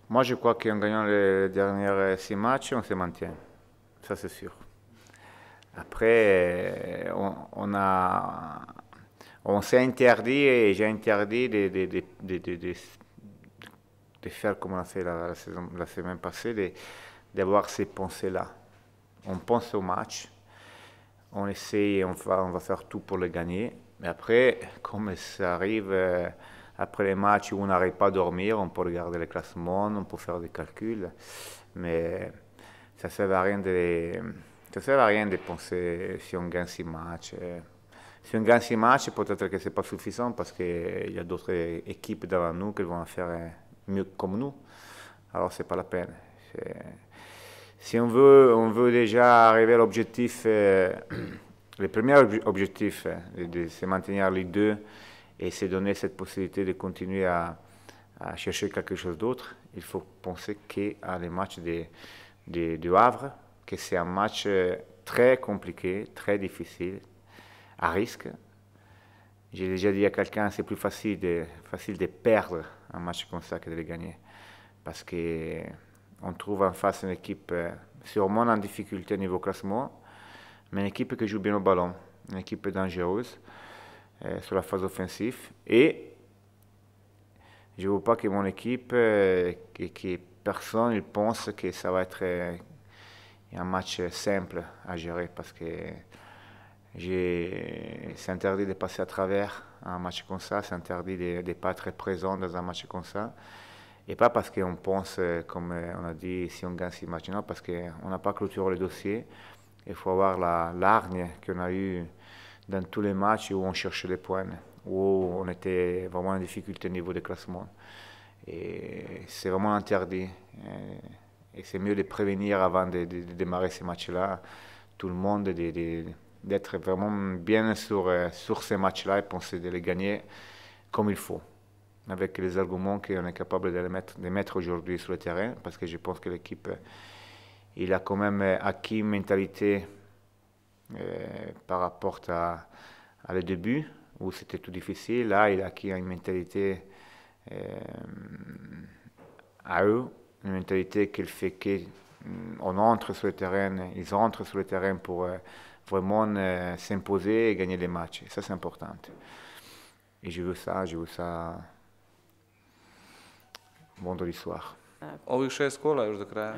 Moi, je crois qu'en gagnant les derniers 6 matchs, on se maintient. Ça, c'est sûr. Après, on s'est interdit et j'ai interdit de faire comme on a fait la semaine passée, d'avoir ces pensées-là. On pense au match, on essaye, on va faire tout pour le gagner. Mais après, comme ça arrive, après les matchs où on n'arrive pas à dormir, on peut regarder les classements, on peut faire des calculs. Mais ça ne sert à rien ça sert à rien de penser si on gagne 6 matchs. Si on gagne 6 matchs, peut-être que ce n'est pas suffisant parce qu'il y a d'autres équipes devant nous qui vont faire mieux comme nous. Alors, ce n'est pas la peine. C'est- Si on veut déjà arriver à l'objectif, le premier objectif, de se maintenir les deux et se donner cette possibilité de continuer à chercher quelque chose d'autre, il faut penser qu'à les matchs de Havre, que c'est un match très compliqué, très difficile, à risque. J'ai déjà dit à quelqu'un c'est plus facile de perdre un match comme ça que de le gagner. Parce qu'on trouve en face une équipe sûrement en difficulté au niveau classement, mais une équipe qui joue bien au ballon, une équipe dangereuse sur la phase offensive. Et je ne veux pas que mon équipe, que personne il pense que ça va être un match simple à gérer parce que c'est interdit de passer à travers un match comme ça, c'est interdit de ne pas être présent dans un match comme ça. Et pas parce qu'on pense, comme on a dit, si on gagne 6 matchs, non, parce qu'on n'a pas clôturé le dossier. Il faut avoir la l'argne qu'on a eue dans tous les matchs où on cherchait les points, où on était vraiment en difficulté au niveau des classements. Et c'est vraiment interdit. Et c'est mieux de prévenir avant de démarrer ces matchs-là. Tout le monde, d'être vraiment bien sur ces matchs-là et penser de les gagner comme il faut, avec les arguments qu'on est capable de mettre aujourd'hui sur le terrain, parce que je pense que l'équipe, il a quand même acquis une mentalité par rapport à le début, où c'était tout difficile. Là, il a acquis une mentalité euh, à eux, une mentalité qui fait qu'on entre sur le terrain, ils entrent sur le terrain pour vraiment s'imposer et gagner les matchs. Et ça, c'est important. Et je veux ça vendredi soir. Ovih 6 kola još do kraja.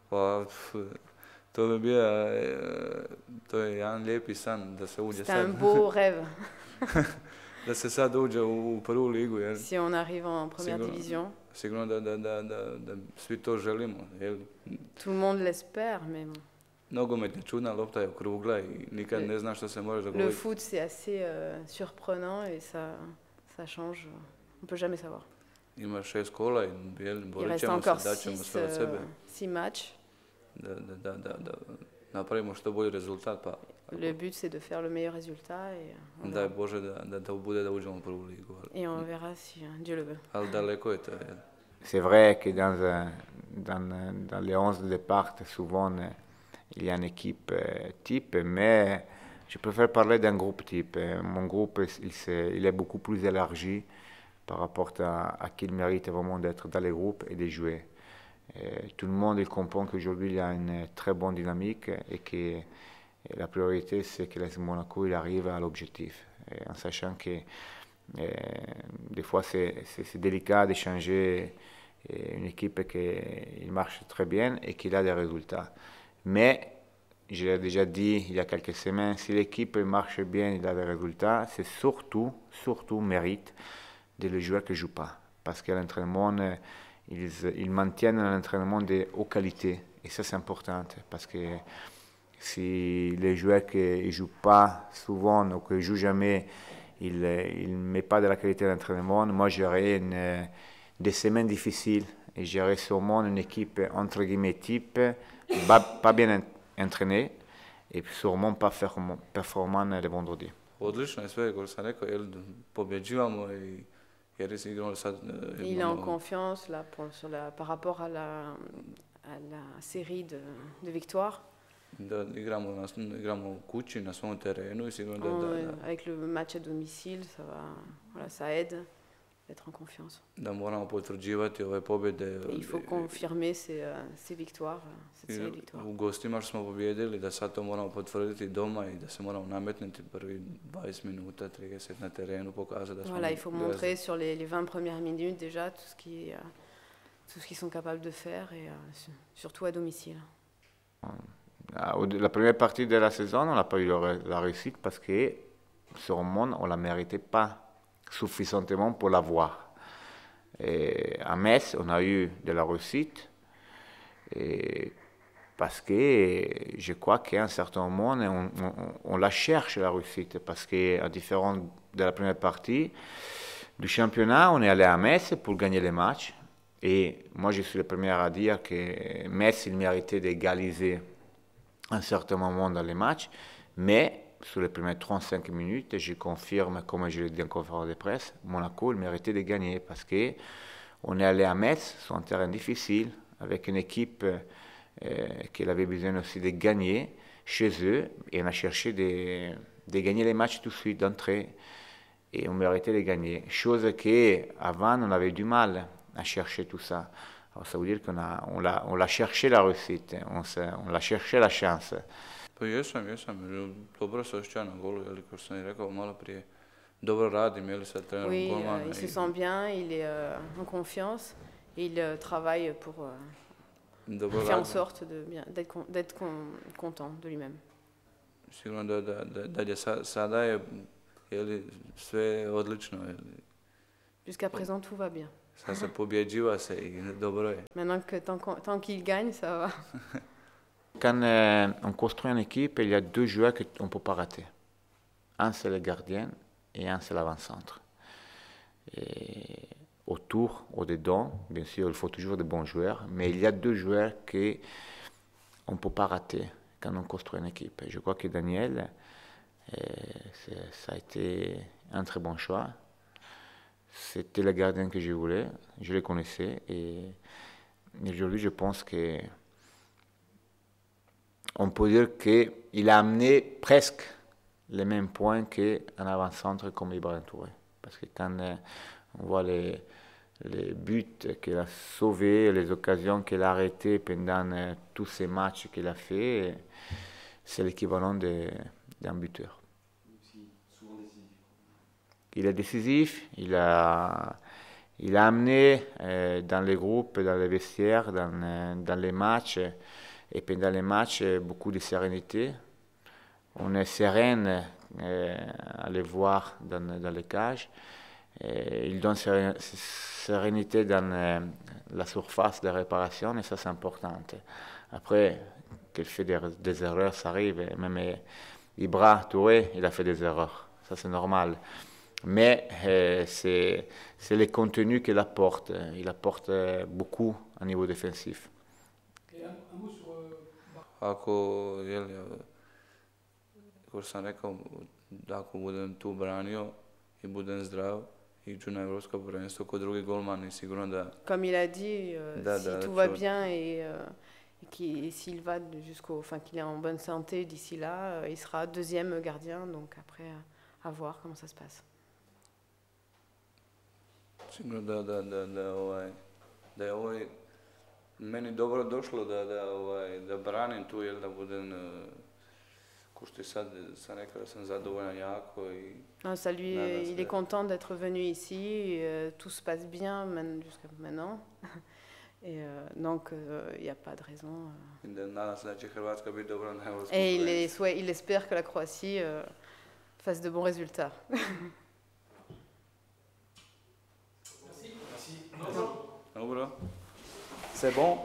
Pa, to bi bio, to je jedan lijepi san da se uđe C'est sad. un beau rêve Da se sad uđe u prvu ligu, jer si on arrive en première division. sigurno da svi to želimo. Jer Tout le monde l'espère, mais bon. nogomet je čudna lopta, je okrugla i nikad ne zna što se može Le dogoditi. foot, c'est assez surprenant et ça change. On peut jamais savoir. Ima 6 kola i Il borit reste ćemo se, encore daćemo sve od sebe 6 matchs. da napravimo što bolji rezultat, pa Le but, c'est de faire le meilleur résultat et daj Bože da bude da uđemo u prvu ligu. on verra si Dieu le veut. Ali daleko je to. C'est vrai que dans les 11 de départ, souvent, il y a une équipe type, mais je préfère parler d'un groupe type. Mon groupe, il est beaucoup plus élargi par rapport à qu'il mérite vraiment d'être dans les groupes et de jouer. Tout le monde il comprend qu'aujourd'hui, il y a une très bonne dynamique et que la priorité, c'est que l'AS Monaco il arrive à l'objectif. En sachant que des fois, c'est délicat de changer une équipe qui marche très bien et qui a des résultats. Mais, je l'ai déjà dit il y a quelques semaines, si l'équipe marche bien et a des résultats, c'est surtout mérite des joueurs qui ne jouent pas. Parce que l'entraînement, ils maintiennent un entraînement de haute qualité. Et ça, c'est important. Parce que si les joueurs qui ne jouent pas souvent ou qui ne jouent jamais, ils ne mettent pas de la qualité d'entraînement, moi, j'aurais des semaines difficiles. Et j'aurais sûrement une équipe, entre guillemets, type, pas bien entraînée et sûrement pas performant le vendredi. Odlično je sve, kako sam rekao, jer pobjeđivamo jer igramo sad... Il est en confiance là, par rapport à la série de victoires. Da igramo kući, na svom terenu i sigurno Avec le match à domicile, ça aide. d'être en confiance. Da moramo potvrđivati ove pobjede. Et il faut confirmer ces victoires, cette série de victoires. U gostima smo pobijedili, da sad to moramo potvrditi doma i da se moramo nametnuti prvi 20 minuta, 30 na terenu, pokazati da smo... Voilà, il faut montrer sur les 20 premières minutes déjà tout ce qu'ils sont capables de faire, et surtout à domicile. La première partie de la saison, on n'a pas eu la réussite parce que ce monde, on ne la méritait pas suffisamment pour l'avoir. Et à Metz, on a eu de la réussite parce que je crois qu'à un certain moment, on la cherche, la réussite, parce qu'à différence de la première partie du championnat, on est allé à Metz pour gagner les matchs. Et moi, je suis le premier à dire que Metz, il méritait d'égaliser à un certain moment dans les matchs, mais sur les premières 35 minutes, je confirme, comme je l'ai dit en conférence de presse, Monaco, il méritait de gagner parce qu'on est allé à Metz sur un terrain difficile, avec une équipe qui avait besoin aussi de gagner chez eux, et on a cherché de gagner les matchs tout de suite d'entrée, et on méritait de gagner. Chose qu'avant, on avait du mal à chercher tout ça. Alors ça veut dire qu'on l'a cherché la réussite, on l'a cherché la chance. Pa jesam, dobro se osjeća na golu, jeli, kao što sam i rekao malo prije, dobro radim, jeli, sa trenerom golmana. Il se sent bien, il est en confiance, et il travaille pour faire en sorte d'être content de lui-même. Sigurno da sada je, jeli, sve odlično, jeli. Jusqu'à présent, tout va bien. Sad se pobjeđiva se i dobro je. Maintenant que tant qu'il gagne, ça va. Quand on construit une équipe, il y a deux joueurs qu'on ne peut pas rater. Un, c'est le gardien, et un, c'est l'avant-centre. Autour, au-dedans, bien sûr, il faut toujours de bons joueurs, mais il y a deux joueurs qu'on ne peut pas rater quand on construit une équipe. Je crois que Daniel, ça a été un très bon choix. C'était le gardien que je voulais, je le connaissais, et aujourd'hui, je pense que on peut dire qu'il a amené presque les mêmes points qu'un avant-centre comme Ibrahim Touré. Parce que quand on voit les buts qu'il a sauvés, les occasions qu'il a arrêtées pendant tous ces matchs qu'il a fait, c'est l'équivalent d'un buteur. Il est décisif, il a amené dans les groupes, dans les vestiaires, dans les matchs, et pendant les matchs, beaucoup de sérénité. On est serein à les voir dans les cages. Il donne sérénité dans la surface de réparation, et ça c'est important. Après, qu'il fait des erreurs, ça arrive. Même Ibra Touré, il a fait des erreurs, ça c'est normal. Mais c'est le contenu qu'il apporte. Il apporte beaucoup au niveau défensif. Ako, jeli, kao što sam rekao, ako budem tu branio i budem zdrav, iću na Evropsko prvenstvo kod drugi golman i sigurno da... Comme il a dit, si tout va bien et s'il va qu'il est en bonne santé d'ici là, il sera deuxième gardien, donc après, à voir comment ça se passe. Sigurno da je ovo meni dobro došlo da branim tu, jel, da budem, ko što je sad sam rekao, da sam zadovoljan jako i... Non, ça lui, il est content d'être venu ici, tout se passe bien jusqu'à maintenant, et donc il n'y a pas de raison. Nadam se da će Hrvatska biti dobra na Evropskom prvenstvu. Et il espère que la Croatie fasse de bons résultats. Dobro. C'est bon?